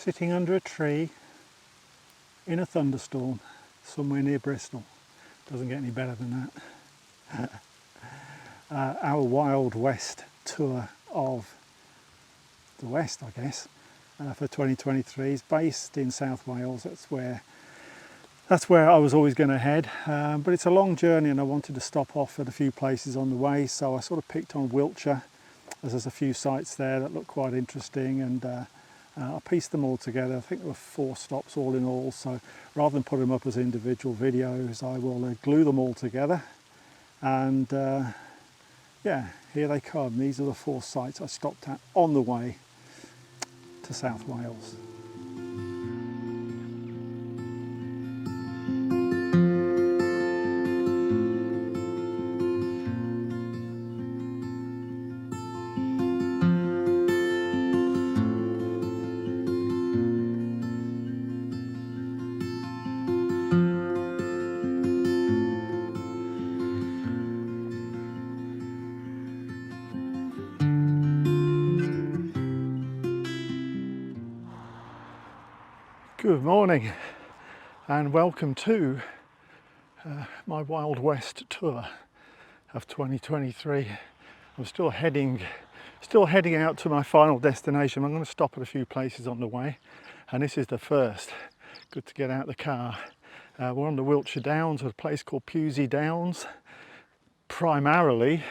sitting under a tree in a thunderstorm somewhere near Bristol. Doesn't get any better than that. Our Wild West tour of the West, I guess, for 2023 is based in South Wales. That's where I was always going to head, but it's a long journey and I wanted to stop off at a few places on the way, so I sort of picked on Wiltshire, as there's a few sites there that look quite interesting, and I pieced them all together. I think there were 4 stops all in all, so rather than put them up as individual videos, I will glue them all together, and yeah, here they come. These are the 4 sites I stopped at on the way to South Wales. Good morning and welcome to my Wild West tour of 2023. I'm still heading out to my final destination. I'm going to stop at a few places on the way, and this is the first. Good to get out of the car. We're on the Wiltshire Downs at a place called Pewsey Downs. Primarily,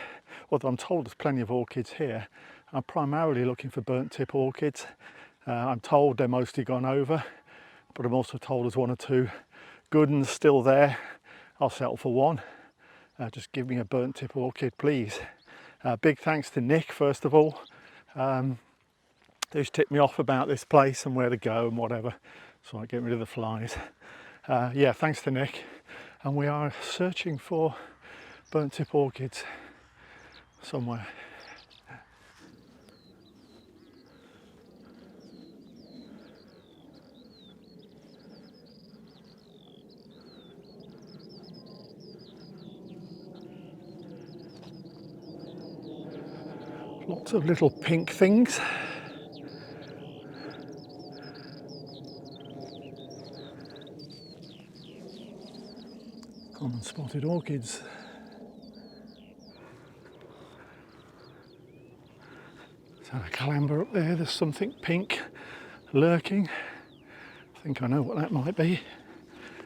although I'm told there's plenty of orchids here, I'm primarily looking for burnt tip orchids. I'm told they're mostly gone over, but I'm also told there's 1 or 2 good ones still there. I'll settle for 1. Just give me a burnt tip orchid, please. Big thanks to Nick, first of all, who's tipped me off about this place and where to go and whatever, so I get rid of the flies. Yeah, thanks to Nick. And we are searching for burnt tip orchids somewhere. Lots of little pink things. Common spotted orchids. So a clamber up there, there's something pink lurking. I think I know what that might be,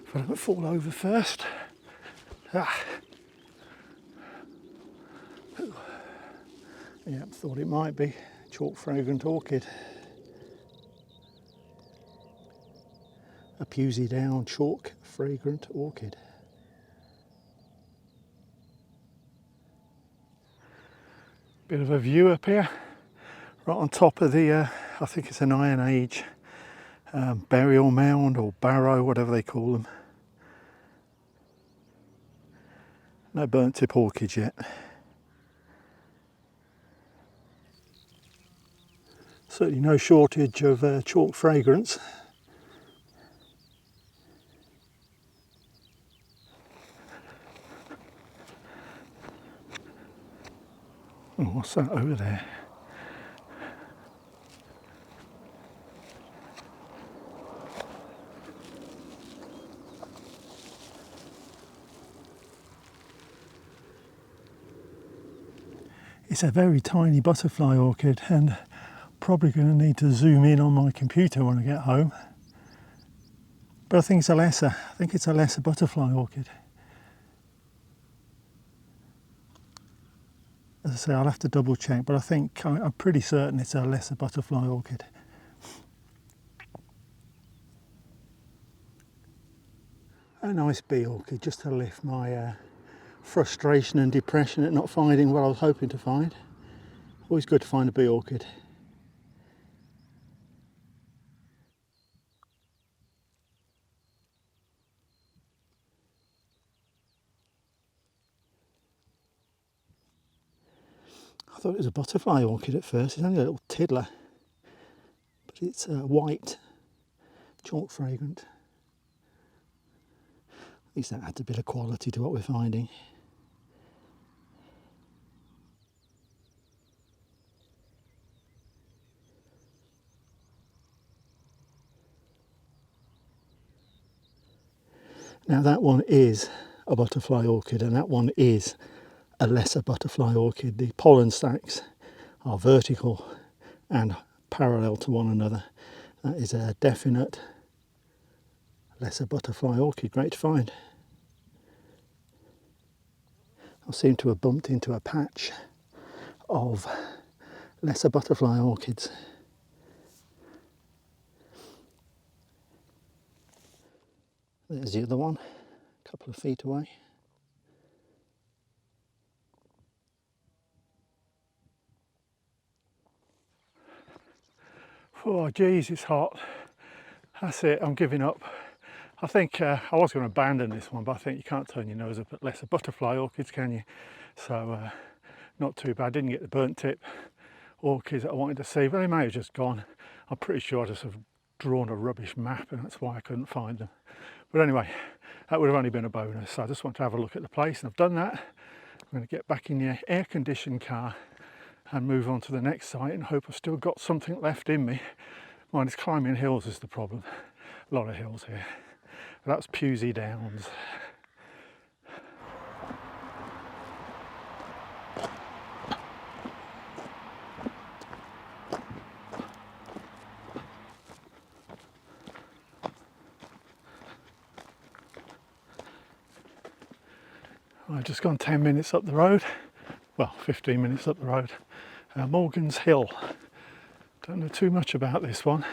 if I don't fall over first. Yeah, thought it might be chalk fragrant orchid. A Pewsey Down chalk fragrant orchid. Bit of a view up here, right on top of the, I think it's an Iron Age burial mound or barrow, whatever they call them. No burnt tip orchids yet. Certainly no shortage of chalk fragrance. Oh, what's that over there? It's a very tiny butterfly orchid, and probably going to need to zoom in on my computer when I get home. But I think it's a lesser butterfly orchid. As I say, I'll have to double check, but I'm pretty certain it's a lesser butterfly orchid. A nice bee orchid, just to lift my frustration and depression at not finding what I was hoping to find. Always good to find a bee orchid. I thought it was a butterfly orchid at first. It's only a little tiddler, but it's white, chalk fragrant. At least that adds a bit of quality to what we're finding. Now that one is a butterfly orchid and that one is a lesser butterfly orchid. The pollen stacks are vertical and parallel to one another. That is a definite lesser butterfly orchid. Great to find. I seem to have bumped into a patch of lesser butterfly orchids. There's the other one, a couple of feet away. Oh geez, it's hot. That's it, I'm giving up. I think I was going to abandon this one, but I think you can't turn your nose up at lesser butterfly orchids, can you? So not too bad. I didn't get the burnt tip orchids that I wanted to see, but they may have just gone. I'm pretty sure I just have drawn a rubbish map and that's why I couldn't find them. But anyway, that would have only been a bonus. So I just want to have a look at the place, and I've done that. I'm going to get back in the air-conditioned car and move on to the next site and hope I've still got something left in me. Mind, it's climbing hills is the problem. A lot of hills here. But that's Pewsey Downs. I've just gone 10 minutes up the road, well 15 minutes up the road, Morgan's Hill. Don't know too much about this one.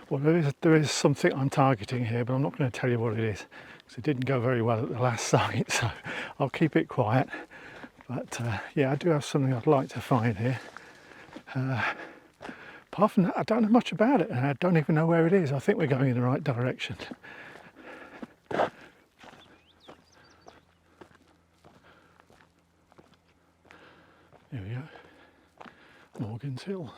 Well, there is something I'm targeting here, but I'm not going to tell you what it is because it didn't go very well at the last site, so I'll keep it quiet. But yeah, I do have something I'd like to find here. Apart from that, I don't know much about it and I don't even know where it is. I think we're going in the right direction. Here we go, Morgan's Hill.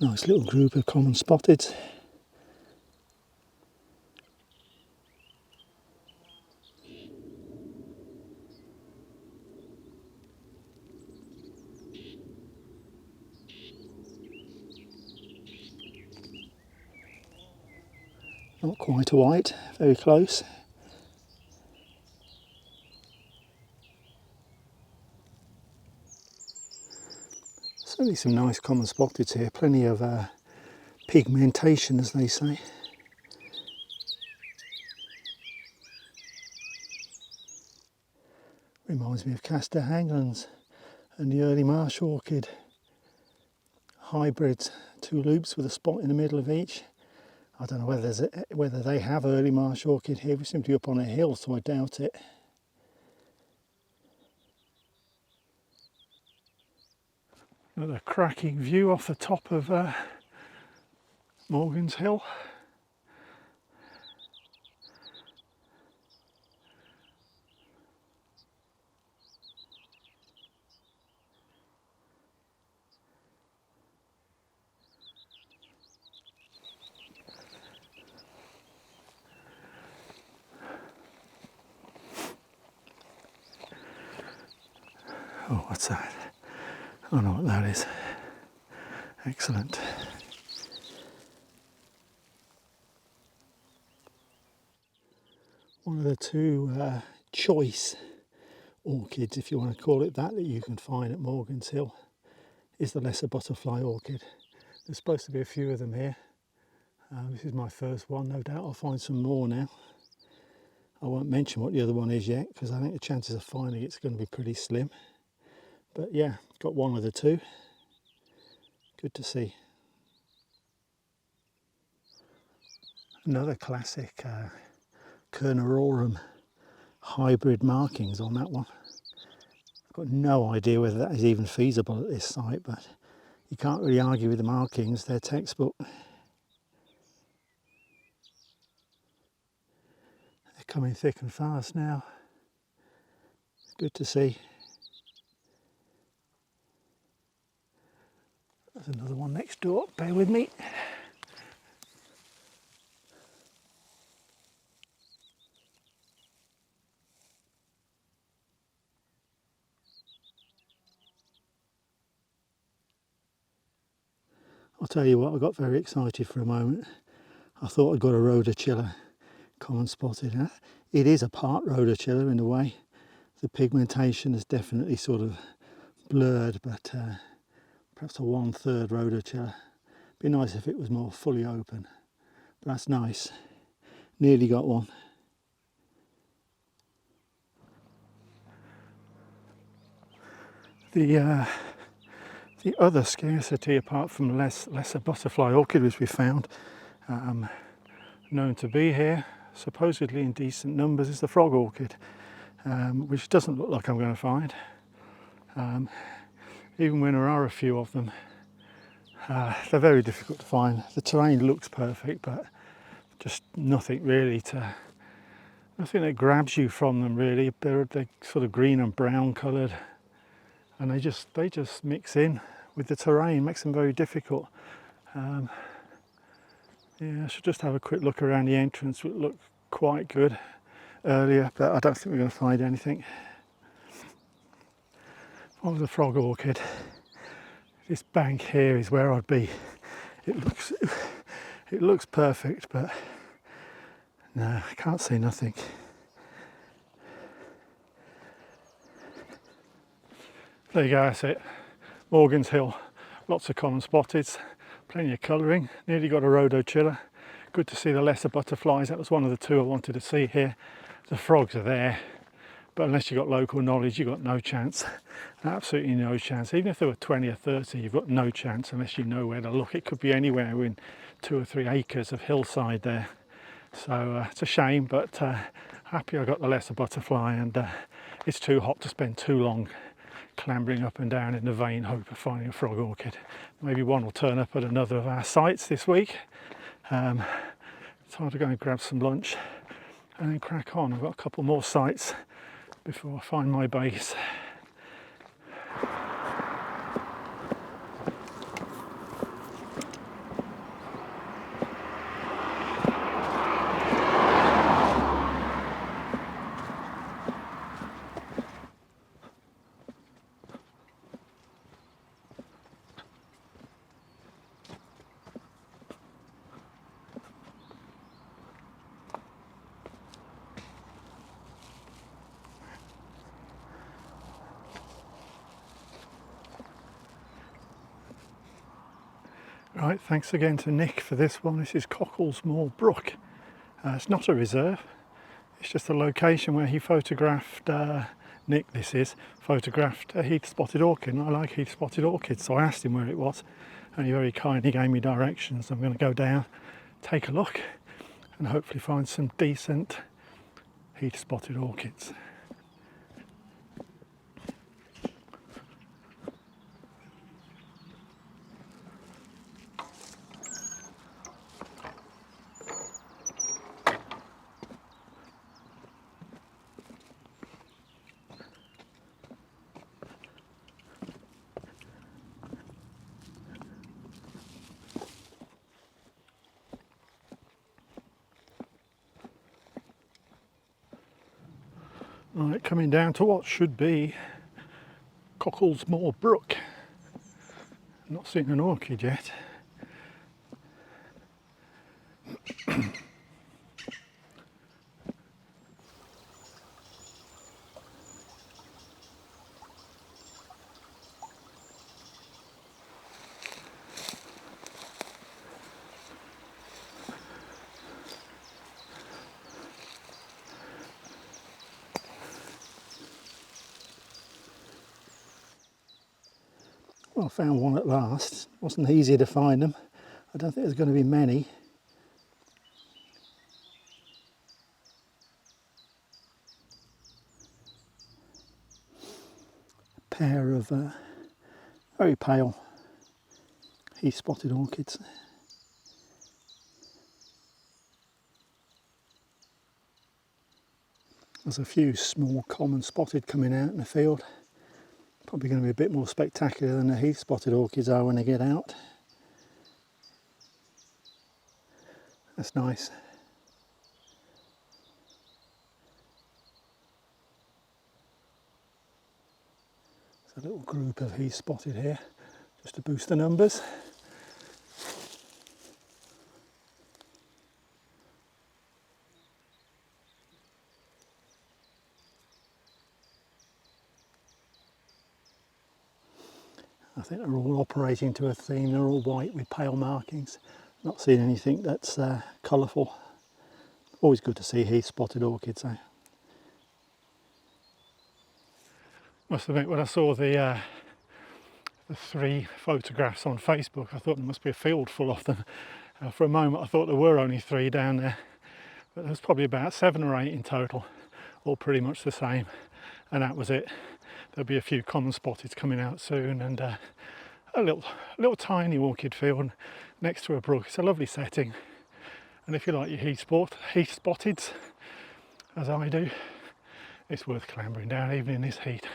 Nice little group of common spotted. Not quite a white, very close. Certainly some nice common spotteds here, plenty of pigmentation as they say. Reminds me of Castor Hanglands and the early marsh orchid. Hybrids, 2 loops with a spot in the middle of each. I don't know whether they have early marsh orchid here. We seem to be up on a hill, so I doubt it. Another cracking view off the top of Morgan's Hill. Oh, what's that? I know what that is. Excellent. One of the 2 choice orchids, if you want to call it that you can find at Morgan's Hill is the lesser butterfly orchid. There's supposed to be a few of them here. This is my first one. No doubt I'll find some more now. I won't mention what the other one is yet because I think the chances of finding it's going to be pretty slim. But yeah, got one of the 2. Good to see. Another classic Kernerorum hybrid markings on that one. I've got no idea whether that is even feasible at this site, but you can't really argue with the markings, they're textbook. They're coming thick and fast now. Good to see. There's another one next door, bear with me. I'll tell you what, I got very excited for a moment. I thought I'd got a rhodocilla common spotted. It is a part rhodocilla in a way. The pigmentation is definitely sort of blurred, but perhaps a 1/3 rhodocilla. Be nice if it was more fully open, but that's nice. Nearly got one. The other scarcity, apart from lesser butterfly orchid, which we found, known to be here, supposedly in decent numbers, is the frog orchid, which doesn't look like I'm going to find. Even when there are a few of them, they're very difficult to find. The terrain looks perfect, but just nothing really nothing that grabs you from them really. They're sort of green and brown coloured, and they just mix in with the terrain, makes them very difficult. Yeah, I should just have a quick look around the entrance. It looked quite good earlier, but I don't think we're going to find anything. If I was a frog orchid, this bank here is where I'd be. It looks perfect, but no, I can't see nothing. There you go, that's it. Morgan's Hill, lots of common spotted, plenty of colouring, nearly got a rhodocilla. Good to see the lesser butterflies. That was one of the two I wanted to see here. The frogs are there, but unless you've got local knowledge, you've got no chance. Absolutely no chance. Even if there were 20 or 30, you've got no chance unless you know where to look. It could be anywhere within 2 or 3 acres of hillside there. So it's a shame, but happy I got the lesser butterfly, and it's too hot to spend too long clambering up and down in the vain hope of finding a frog orchid. Maybe one will turn up at another of our sites this week. It's time to go and grab some lunch and then crack on. I've got a couple more sites before I find my base. Right, thanks again to Nick for this one. This is Cocklemore Brook. It's not a reserve, it's just a location where he photographed, Nick this is, photographed a Heath spotted orchid, and I like Heath spotted orchids, so I asked him where it was, and he very kindly gave me directions. I'm going to go down, take a look, and hopefully find some decent Heath spotted orchids. Right, coming down to what should be Colesmore Brook. Not seen an orchid yet. Well, I found one at last. It wasn't easy to find them. I don't think there's going to be many. A pair of very pale Heath spotted orchids. There's a few small common spotted coming out in the field. Probably going to be a bit more spectacular than the Heath spotted orchids are when they get out. That's nice. There's a little group of Heath spotted here, just to boost the numbers. I think they're all operating to a theme. They're all white with pale markings. Not seen anything that's colourful. Always good to see Heath spotted orchids though. Must admit, when I saw the 3 photographs on Facebook, I thought there must be a field full of them. For a moment I thought there were only 3 down there, but there's probably about 7 or 8 in total, all pretty much the same, and that was it. There'll be a few common spotteds coming out soon, and a little tiny orchid field next to a brook. It's a lovely setting, and if you like your Heath spotteds, as I do, it's worth clambering down even in this heat.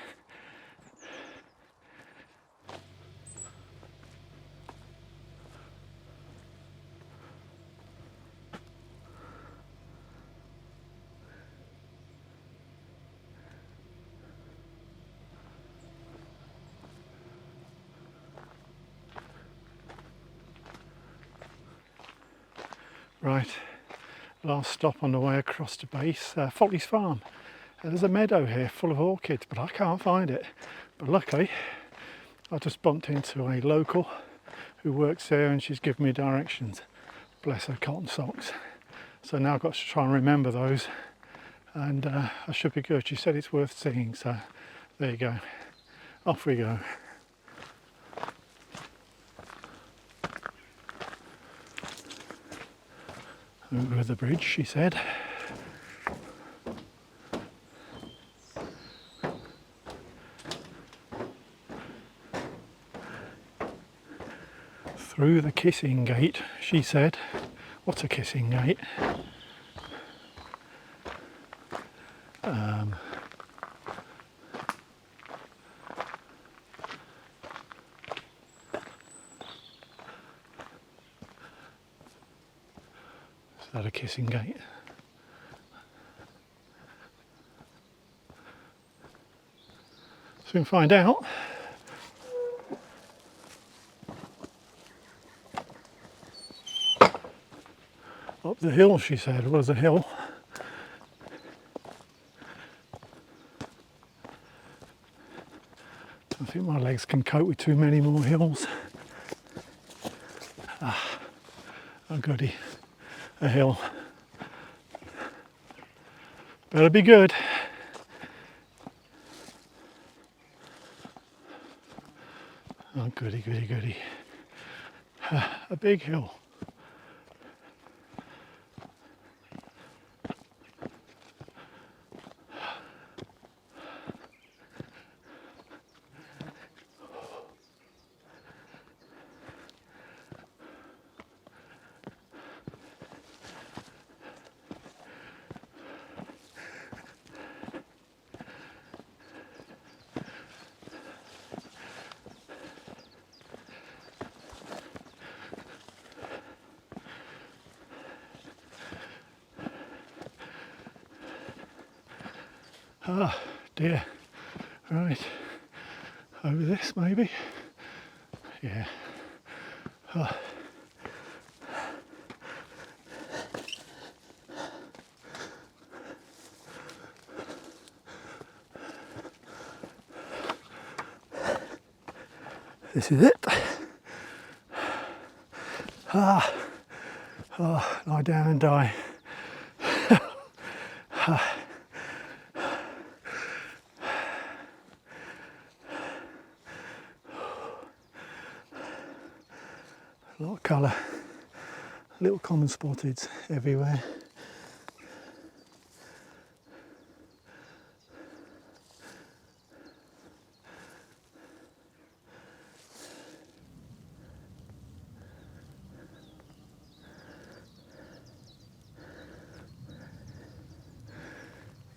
Right, last stop on the way across the base, Folly's farm. There's a meadow here full of orchids, but I can't find it. But luckily, I just bumped into a local who works there, and she's given me directions. Bless her cotton socks. So now I've got to try and remember those, and I should be good. She said it's worth seeing, so there you go. Off we go. Over the bridge, she said. Through the kissing gate, she said. What's a kissing gate? Is that a kissing gate? Soon find out. Up the hill, she said, was a hill. I think my legs can cope with too many more hills. Ah, oh goody. A hill. Better be good. Oh goody, goody, goody. A big hill. Ah, dear. Right. Over this, maybe? Yeah. Oh. This is it. Ah. Oh, lie down and die. A lot of colour, little common spotteds everywhere.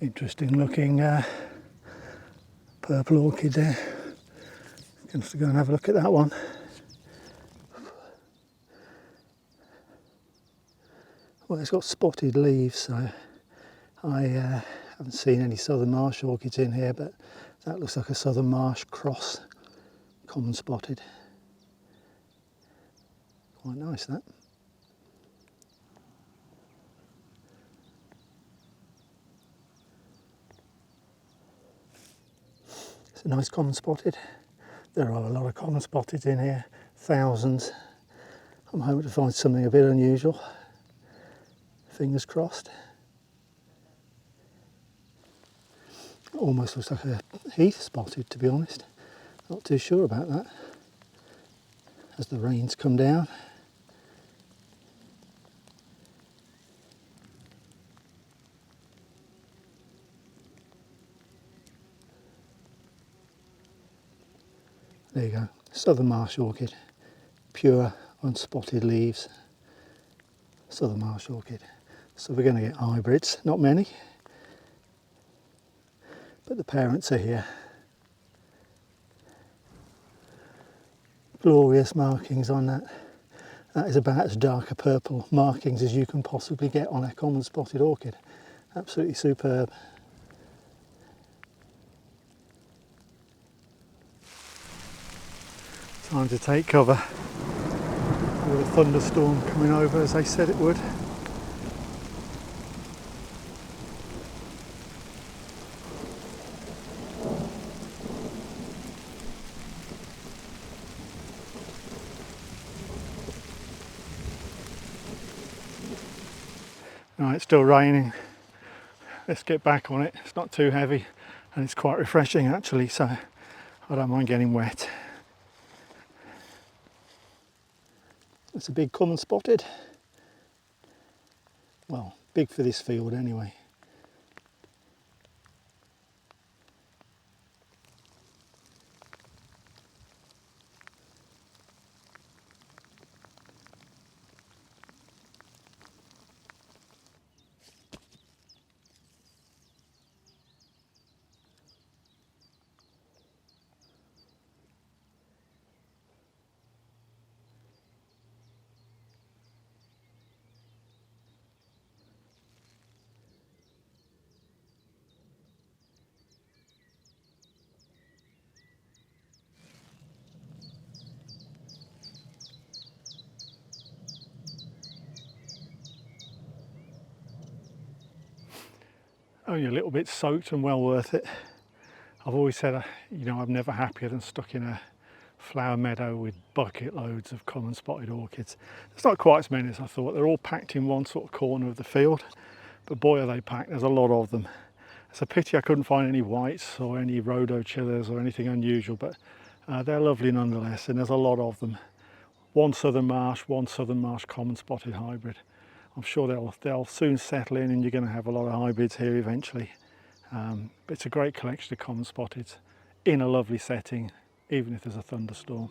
Interesting looking purple orchid there. Going to have to go and have a look at that one. Well, it's got spotted leaves, so I haven't seen any southern marsh orchids in here, but that looks like a southern marsh cross, common spotted. Quite nice, that. It's a nice common spotted. There are a lot of common spotted in here, thousands. I'm hoping to find something a bit unusual. Fingers crossed. Almost looks like a Heath spotted, to be honest. Not too sure about that. As the rains come down. There you go, Southern Marsh Orchid. Pure, unspotted leaves. Southern Marsh Orchid. So we're going to get hybrids, not many. But the parents are here. Glorious markings on that. That is about as dark a purple markings as you can possibly get on a common spotted orchid. Absolutely superb. Time to take cover. With a thunderstorm coming over as they said it would. Right, it's still raining. Let's get back on it. It's not too heavy and it's quite refreshing actually, so I don't mind getting wet. It's a big common spotted. Well, big for this field anyway. Only a little bit soaked and well worth it. I've always said, you know, I'm never happier than stuck in a flower meadow with bucket loads of common spotted orchids. It's not quite as many as I thought. They're all packed in one sort of corner of the field, but boy are they packed. There's a lot of them. It's a pity I couldn't find any whites or any rhodochillers or anything unusual, but they're lovely nonetheless, and there's a lot of them. One Southern Marsh common spotted hybrid. I'm sure they'll soon settle in and you're going to have a lot of hybrids here eventually. But it's a great collection of common spotteds in a lovely setting, even if there's a thunderstorm.